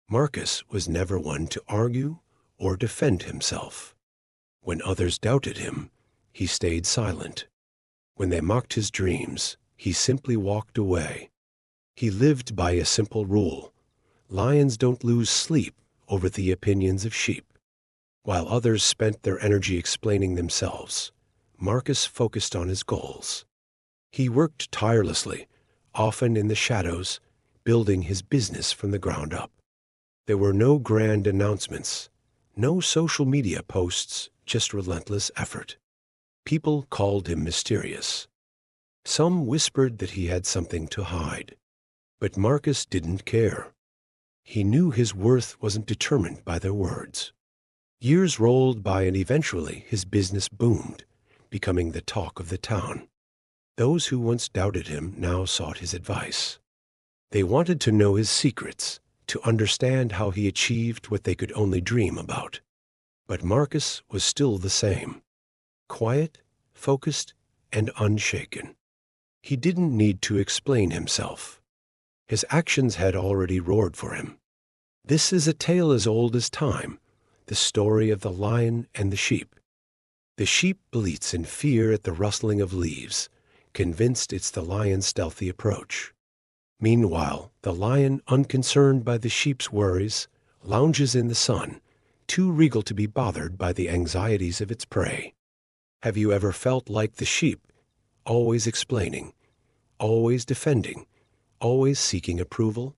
Marcus was never one to argue or defend himself. When others doubted him, he stayed silent. When they mocked his dreams, he simply walked away. He lived by a simple rule: lions don't lose sleep over the opinions of sheep. While others spent their energy explaining themselves, Marcus focused on his goals. He worked tirelessly, often in the shadows, building his business from the ground up. There were no grand announcements, no social media posts, just relentless effort. People called him mysterious. Some whispered that he had something to hide. But Marcus didn't care. He knew his worth wasn't determined by their words. Years rolled by and eventually his business boomed, becoming the talk of the town. Those who once doubted him now sought his advice. They wanted to know his secrets, to understand how he achieved what they could only dream about. But Marcus was still the same: quiet, focused, and unshaken. He didn't need to explain himself. His actions had already roared for him. This is a tale as old as time, the story of the lion and the sheep. The sheep bleats in fear at the rustling of leaves, convinced it's the lion's stealthy approach. Meanwhile, the lion, unconcerned by the sheep's worries, lounges in the sun, too regal to be bothered by the anxieties of its prey. Have you ever felt like the sheep, always explaining, always defending, always seeking approval?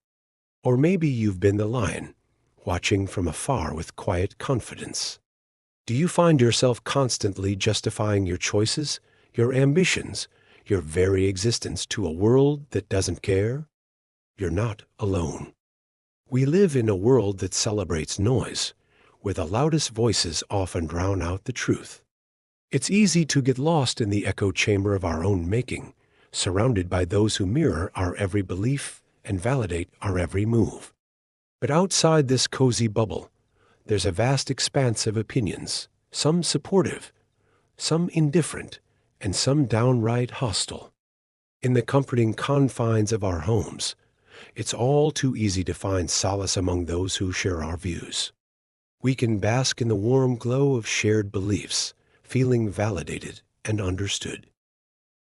Or maybe you've been the lion, watching from afar with quiet confidence. Do you find yourself constantly justifying your choices, your ambitions, your very existence to a world that doesn't care? You're not alone. We live in a world that celebrates noise, where the loudest voices often drown out the truth. It's easy to get lost in the echo chamber of our own making, surrounded by those who mirror our every belief and validate our every move. But outside this cozy bubble, there's a vast expanse of opinions, some supportive, some indifferent, and some downright hostile. In the comforting confines of our homes, it's all too easy to find solace among those who share our views. We can bask in the warm glow of shared beliefs, feeling validated and understood.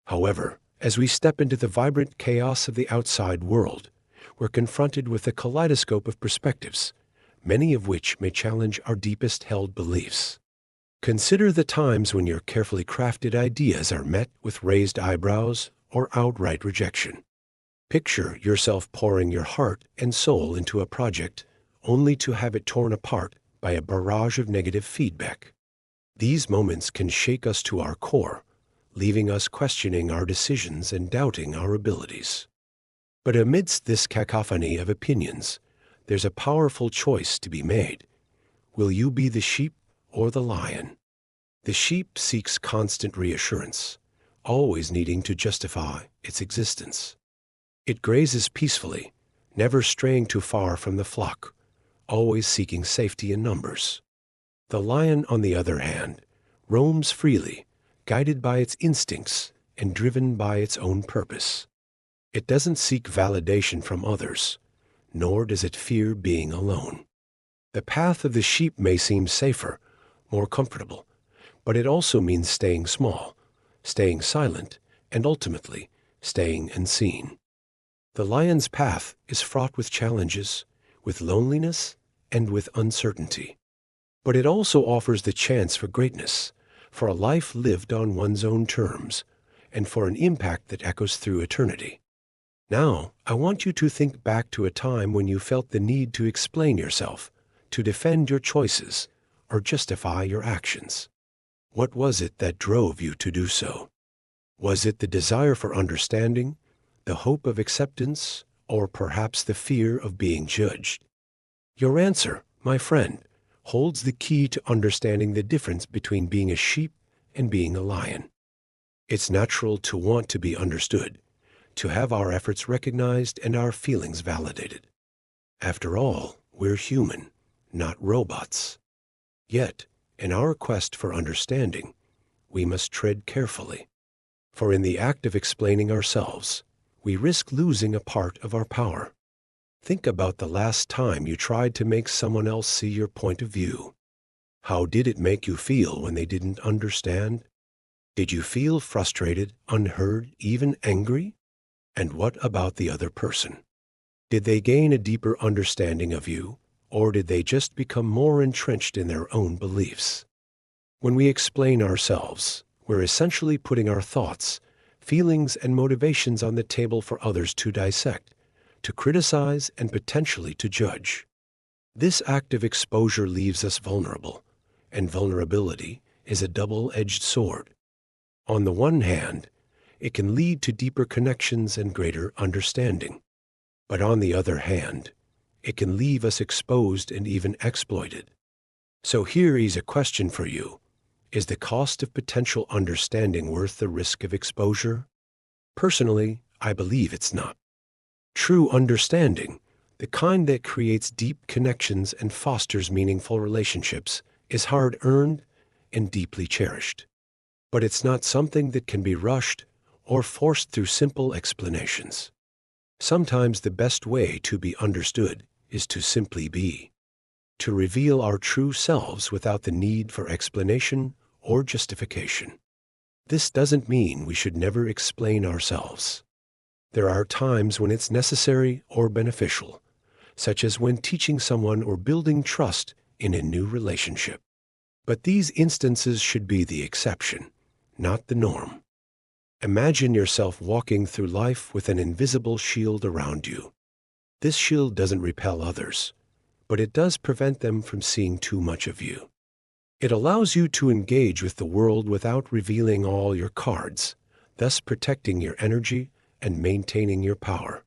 However, as we step into the vibrant chaos of the outside world, we're confronted with a kaleidoscope of perspectives, many of which may challenge our deepest held beliefs. Consider the times when your carefully crafted ideas are met with raised eyebrows or outright rejection. Picture yourself pouring your heart and soul into a project only to have it torn apart by a barrage of negative feedback. These moments can shake us to our core, leaving us questioning our decisions and doubting our abilities. But amidst this cacophony of opinions, there's a powerful choice to be made. Will you be the sheep or the lion? The sheep seeks constant reassurance, always needing to justify its existence. It grazes peacefully, never straying too far from the flock, always seeking safety in numbers. The lion, on the other hand, roams freely, guided by its instincts and driven by its own purpose. It doesn't seek validation from others, nor does it fear being alone. The path of the sheep may seem safer, more comfortable, but it also means staying small, staying silent, and ultimately staying unseen. The lion's path is fraught with challenges, with loneliness, and with uncertainty. But it also offers the chance for greatness, for a life lived on one's own terms, and for an impact that echoes through eternity. Now, I want you to think back to a time when you felt the need to explain yourself, to defend your choices, or justify your actions. What was it that drove you to do so? Was it the desire for understanding, the hope of acceptance, or perhaps the fear of being judged? Your answer, my friend, holds the key to understanding the difference between being a sheep and being a lion. It's natural to want to be understood, to have our efforts recognized and our feelings validated. After all, we're human, not robots. Yet, in our quest for understanding, we must tread carefully. For in the act of explaining ourselves, we risk losing a part of our power. Think about the last time you tried to make someone else see your point of view. How did it make you feel when they didn't understand? Did you feel frustrated, unheard, even angry? And what about the other person? Did they gain a deeper understanding of you, or did they just become more entrenched in their own beliefs? When we explain ourselves, we're essentially putting our thoughts, feelings, and motivations on the table for others to dissect, to criticize, and potentially to judge. This act of exposure leaves us vulnerable, and vulnerability is a double-edged sword. On the one hand, it can lead to deeper connections and greater understanding. But on the other hand, it can leave us exposed and even exploited. So here is a question for you. Is the cost of potential understanding worth the risk of exposure? Personally, I believe it's not. True understanding, the kind that creates deep connections and fosters meaningful relationships, is hard-earned and deeply cherished. But it's not something that can be rushed or forced through simple explanations. Sometimes the best way to be understood is to simply be, to reveal our true selves without the need for explanation or justification. This doesn't mean we should never explain ourselves. There are times when it's necessary or beneficial, such as when teaching someone or building trust in a new relationship. But these instances should be the exception, not the norm. Imagine yourself walking through life with an invisible shield around you. This shield doesn't repel others, but it does prevent them from seeing too much of you. It allows you to engage with the world without revealing all your cards, thus protecting your energy and maintaining your power.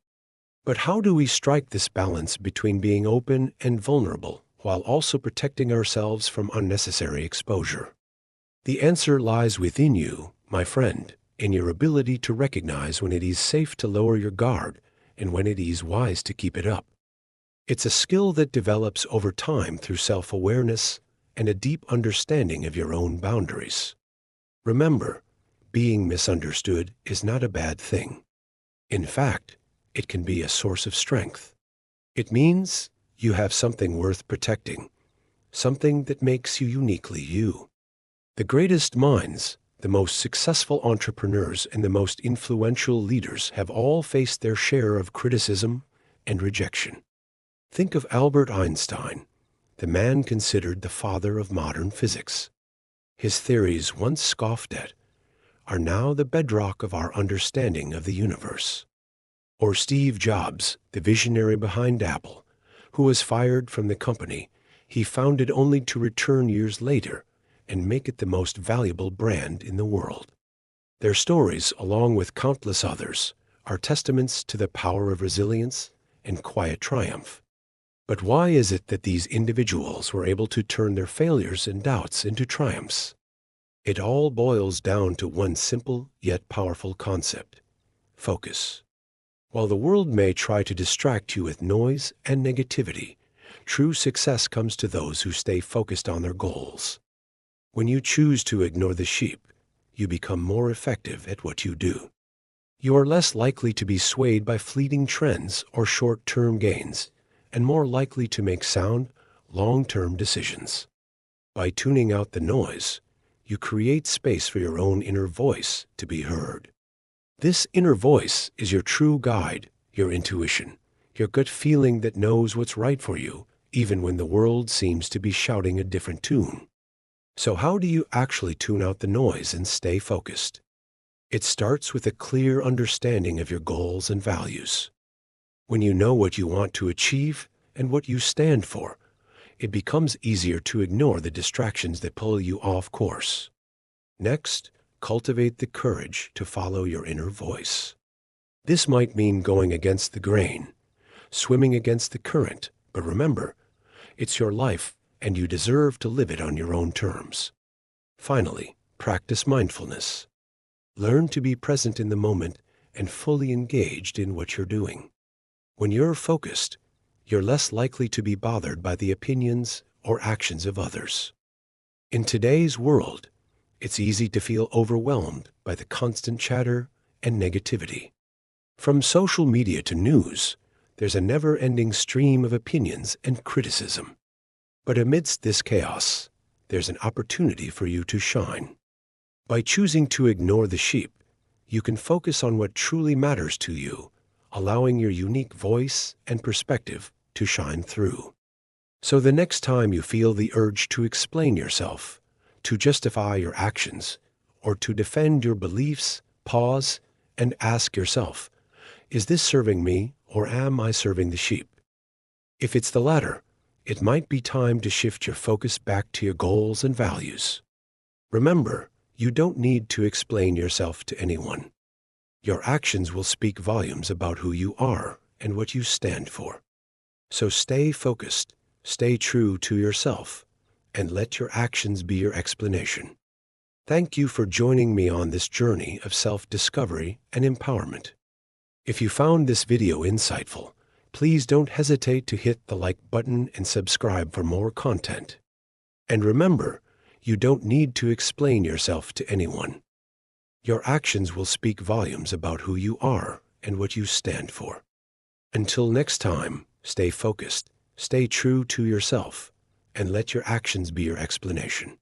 But how do we strike this balance between being open and vulnerable while also protecting ourselves from unnecessary exposure? The answer lies within you, my friend, in your ability to recognize when it is safe to lower your guard and when it is wise to keep it up. It's a skill that develops over time through self-awareness and a deep understanding of your own boundaries. Remember, being misunderstood is not a bad thing. In fact, it can be a source of strength. It means you have something worth protecting, something that makes you uniquely you. The greatest minds, the most successful entrepreneurs, and the most influential leaders have all faced their share of criticism and rejection. Think of Albert Einstein, the man considered the father of modern physics. His theories, once scoffed at, are now the bedrock of our understanding of the universe. Or Steve Jobs, the visionary behind Apple, who was fired from the company he founded only to return years later and make it the most valuable brand in the world. Their stories, along with countless others, are testaments to the power of resilience and quiet triumph. But why is it that these individuals were able to turn their failures and doubts into triumphs? It all boils down to one simple yet powerful concept: focus. While the world may try to distract you with noise and negativity, true success comes to those who stay focused on their goals. When you choose to ignore the sheep, you become more effective at what you do. You are less likely to be swayed by fleeting trends or short-term gains, and more likely to make sound, long-term decisions. By tuning out the noise, you create space for your own inner voice to be heard. This inner voice is your true guide, your intuition, your gut feeling that knows what's right for you, even when the world seems to be shouting a different tune. So how do you actually tune out the noise and stay focused? It starts with a clear understanding of your goals and values. When you know what you want to achieve and what you stand for, it becomes easier to ignore the distractions that pull you off course. Next, cultivate the courage to follow your inner voice. This might mean going against the grain, swimming against the current, but remember, it's your life and you deserve to live it on your own terms. Finally, practice mindfulness. Learn to be present in the moment and fully engaged in what you're doing. When you're focused, you're less likely to be bothered by the opinions or actions of others. In today's world, it's easy to feel overwhelmed by the constant chatter and negativity. From social media to news, there's a never-ending stream of opinions and criticism. But amidst this chaos, there's an opportunity for you to shine. By choosing to ignore the sheep, you can focus on what truly matters to you, allowing your unique voice and perspective to shine through. So the next time you feel the urge to explain yourself, to justify your actions, or to defend your beliefs, pause and ask yourself, is this serving me or am I serving the sheep? If it's the latter, it might be time to shift your focus back to your goals and values. Remember, you don't need to explain yourself to anyone. Your actions will speak volumes about who you are and what you stand for. So stay focused, stay true to yourself, and let your actions be your explanation. Thank you for joining me on this journey of self-discovery and empowerment. If you found this video insightful, please don't hesitate to hit the like button and subscribe for more content. And remember, you don't need to explain yourself to anyone. Your actions will speak volumes about who you are and what you stand for. Until next time, stay focused, stay true to yourself, and let your actions be your explanation.